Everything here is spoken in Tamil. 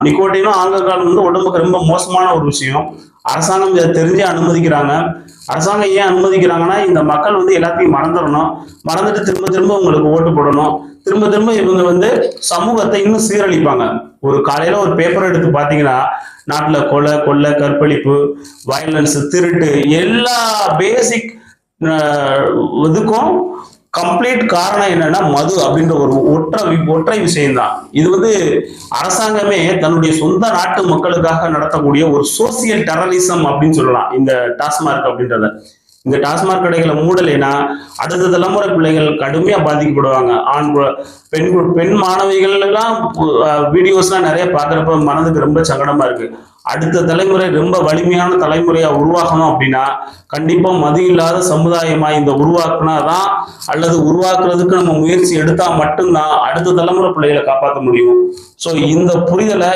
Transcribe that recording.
நிக்கோட்டினும் ஆல்கஹால் வந்து உடம்புக்கு ரொம்ப மோசமான ஒரு விஷயம். அரசாங்கம் இதை தெரிஞ்சே அனுமதிக்கிறாங்க. அரசாங்கம் ஏன் அனுமதிக்கிறாங்கன்னா, இந்த மக்கள் வந்து எல்லாத்தையும் மறந்துடணும். மறந்துட்டு திரும்ப திரும்ப உங்களுக்கு ஓட்டு போடணும். திரும்ப திரும்ப இவங்க வந்து சமூகத்தை இன்னும் சீரழிப்பாங்க. ஒரு காலையில ஒரு பேப்பர் எடுத்து பாத்தீங்கன்னா, நாட்டுல கொலை, கொள்ளை, கற்பழிப்பு, வயலன்ஸ், திருட்டு எல்லா பேசிக் இதுக்கும் கம்ப்ளீட் காரணம் என்னன்னா மது அப்படின்ற ஒரு ஒற்றை விஷயம்தான். இது வந்து அரசாங்கமே தன்னுடைய சொந்த நாட்டு மக்களுக்காக நடத்தக்கூடிய ஒரு சோசியல் டெரரிசம் அப்படின்னு சொல்லலாம் இந்த டாஸ்மார்க் அப்படின்றத. இந்த டாஸ்மாக் கடைகளை மூடலைன்னா அடுத்த தலைமுறை பிள்ளைகள் கடுமையா பாதிக்கப்படுவாங்க. பெண் மாணவிகள் எல்லாம் வீடியோஸ்லாம் நிறைய பாக்குறப்ப மனதுக்கு ரொம்ப சங்கடமா இருக்கு. அடுத்த தலைமுறை ரொம்ப வலிமையான தலைமுறையா உருவாக்கணும் அப்படின்னா கண்டிப்பா மது இல்லாத சமுதாயமா இந்த உருவாக்குனாதான், அல்லது உருவாக்குறதுக்கு நம்ம முயற்சி எடுத்தா மட்டும்தான் அடுத்த தலைமுறை பிள்ளைகளை காப்பாற்ற முடியும். சோ இந்த புரிதலை